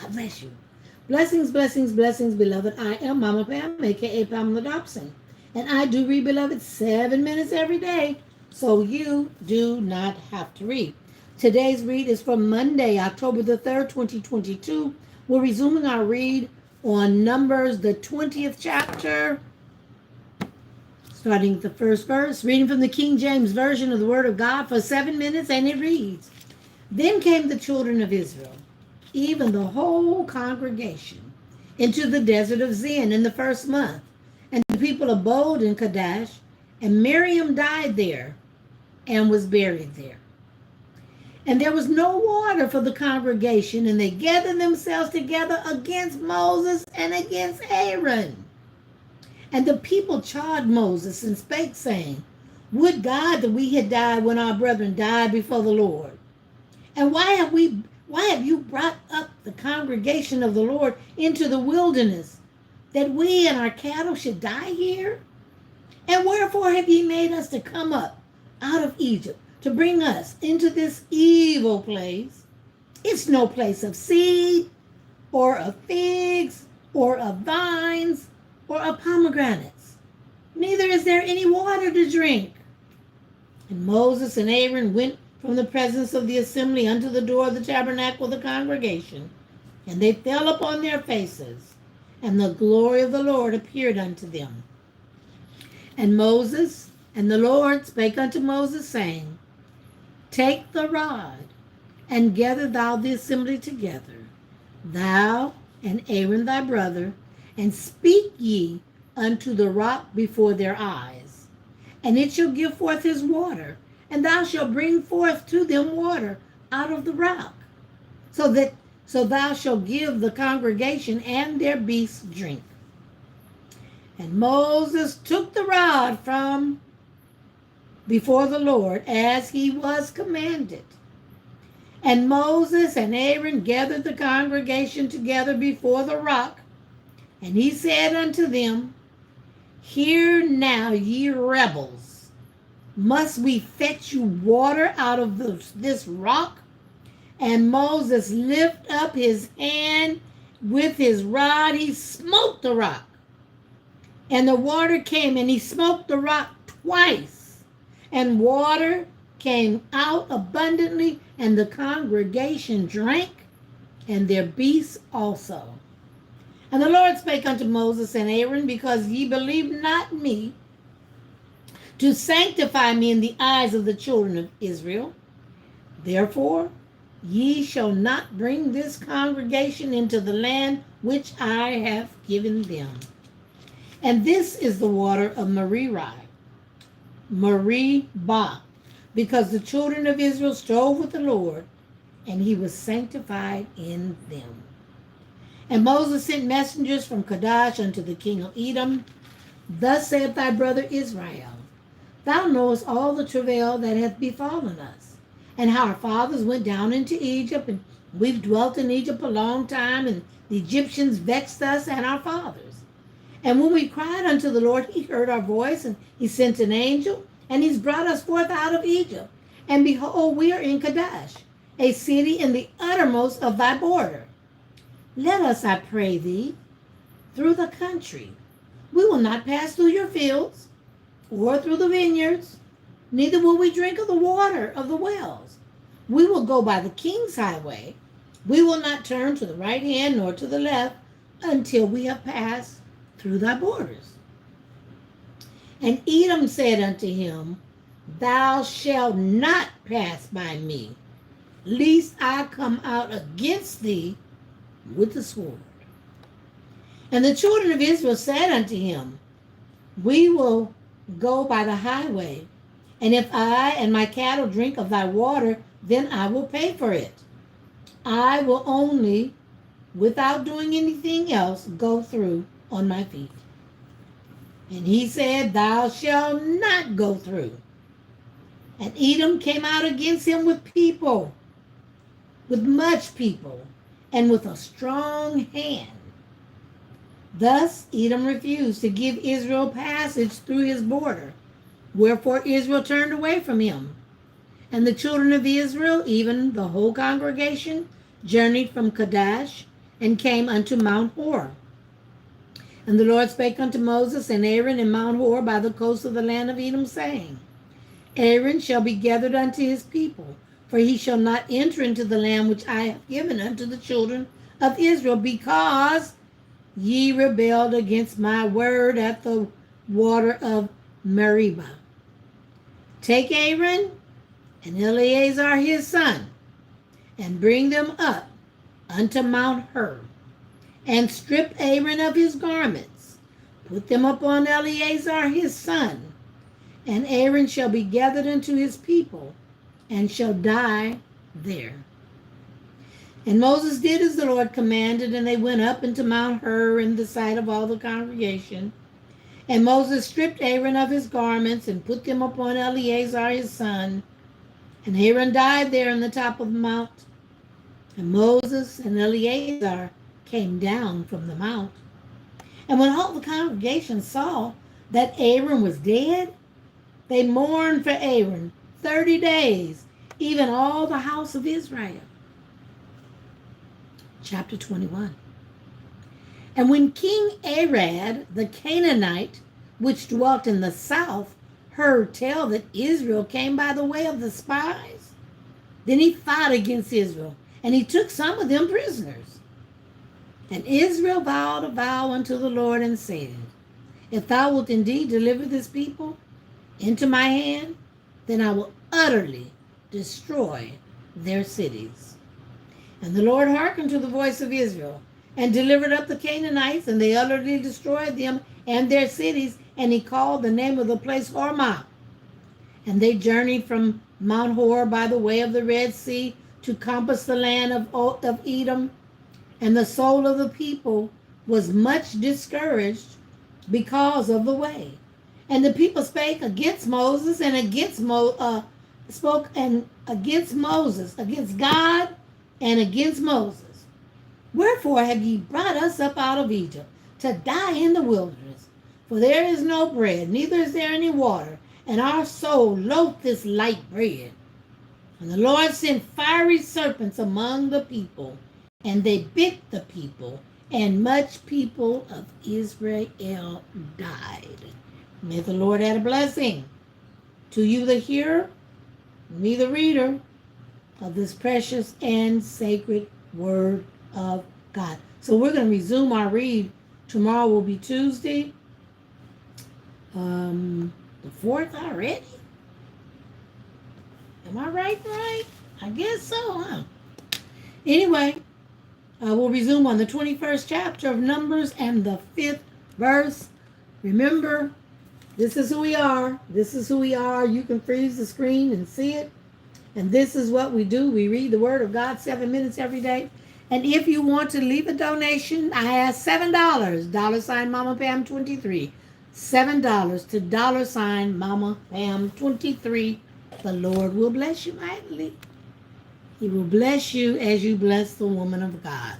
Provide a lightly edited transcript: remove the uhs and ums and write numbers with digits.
God bless you. Blessings, blessings, blessings, beloved. I am Mama Pam, aka Pamela Dobson. And I do read, beloved, 7 minutes every day. So you do not have to read. Today's read is from Monday, October the 3rd, 2022. We're resuming our read on Numbers, the 20th chapter, starting with the first verse, reading from the King James Version of the Word of God for 7 minutes, and it reads, Then came the children of Israel, even the whole congregation, into the desert of Zin in the first month, and the people abode in Kadesh, and Miriam died there and was buried there. And there was no water for the congregation, and they gathered themselves together against Moses and against Aaron. And the people charged Moses and spake, saying, Would God that we had died when our brethren died before the Lord. And why have you brought up the congregation of the Lord into the wilderness, that we and our cattle should die here? And wherefore have ye made us to come up out of Egypt, to bring us into this evil place? It's no place of seed, or of figs, or of vines, or of pomegranates. Neither is there any water to drink. And Moses and Aaron went from the presence of the assembly unto the door of the tabernacle of the congregation, and they fell upon their faces, and the glory of the Lord appeared unto them. And Moses and the Lord spake unto Moses, saying, Take the rod, and gather thou the assembly together, thou and Aaron thy brother, and speak ye unto the rock before their eyes, and it shall give forth his water, and thou shalt bring forth to them water out of the rock, so thou shalt give the congregation and their beasts drink. And Moses took the rod from before the Lord as he was commanded. And Moses and Aaron gathered the congregation together before the rock, and he said unto them, Hear now, ye rebels, must we fetch you water out of this rock? And Moses lifted up his hand with his rod, he smote the rock. And the water came, and he smote the rock twice, and water came out abundantly, and the congregation drank, and their beasts also. And the Lord spake unto Moses and Aaron, Because ye believed not me, to sanctify me in the eyes of the children of Israel, therefore ye shall not bring this congregation into the land which I have given them. And this is the water of Meribah, because the children of Israel strove with the Lord, and he was sanctified in them. And Moses sent messengers from Kadesh unto the king of Edom. Thus saith thy brother Israel, Thou knowest all the travail that hath befallen us, and how our fathers went down into Egypt, and we've dwelt in Egypt a long time, and the Egyptians vexed us and our fathers. And when we cried unto the Lord, he heard our voice, and he sent an angel, and he's brought us forth out of Egypt. And behold, we are in Kadesh, a city in the uttermost of thy border. Let us, I pray thee, through the country. We will not pass through your fields, or through the vineyards, neither will we drink of the water of the wells. We will go by the king's highway. We will not turn to the right hand nor to the left until we have passed through thy borders. And Edom said unto him, Thou shalt not pass by me, lest I come out against thee with the sword. And the children of Israel said unto him, We will go by the highway, and if I and my cattle drink of thy water, then I will pay for it. I will only, without doing anything else, go through on my feet. And he said, Thou shalt not go through. And Edom came out against him with people, with much people, and with a strong hand. Thus Edom refused to give Israel passage through his border. Wherefore Israel turned away from him. And the children of Israel, even the whole congregation, journeyed from Kadesh and came unto Mount Hor. And the Lord spake unto Moses and Aaron in Mount Hor by the coast of the land of Edom, saying, Aaron shall be gathered unto his people, for he shall not enter into the land which I have given unto the children of Israel, because ye rebelled against my word at the water of Meribah. Take Aaron and Eleazar his son, and bring them up unto Mount Hor, and strip Aaron of his garments, put them upon Eleazar his son, and Aaron shall be gathered unto his people, and shall die there. And Moses did as the Lord commanded, and they went up into Mount Hor in the sight of all the congregation. And Moses stripped Aaron of his garments, and put them upon Eleazar his son, and Aaron died there on the top of the mount. And Moses and Eleazar came down from the mount. And when all the congregation saw that Aaron was dead, they mourned for Aaron 30 days, even all the house of Israel. Chapter 21. And when King Arad, the Canaanite, which dwelt in the south, heard tell that Israel came by the way of the spies, then he fought against Israel, and he took some of them prisoners. And Israel vowed a vow unto the Lord, and said, If thou wilt indeed deliver this people into my hand, then I will utterly destroy their cities. And the Lord hearkened to the voice of Israel, and delivered up the Canaanites, and they utterly destroyed them and their cities, and he called the name of the place Hormah. And they journeyed from Mount Hor by the way of the Red Sea to compass the land of Edom, and the soul of the people was much discouraged because of the way. And the people spake against Moses and against against God and against Moses. Wherefore have ye brought us up out of Egypt to die in the wilderness? For there is no bread, neither is there any water, and our soul loath this light bread. And the Lord sent fiery serpents among the people, and they bit the people, and much people of Israel died. May the Lord add a blessing to you, the hearer, me, the reader, of this precious and sacred word of God. So we're going to resume our read. Tomorrow will be Tuesday, the 4th already. Am I right? I guess so, huh? Anyway, we'll resume on the 21st chapter of Numbers and the 5th verse. Remember, this is who we are. This is who we are. You can freeze the screen and see it. And this is what we do. We read the Word of God 7 minutes every day. And if you want to leave a donation, I ask $7, $ Mama Pam 23. $7 to $ Mama Pam 23. The Lord will bless you mightily. He will bless you as you bless the woman of God.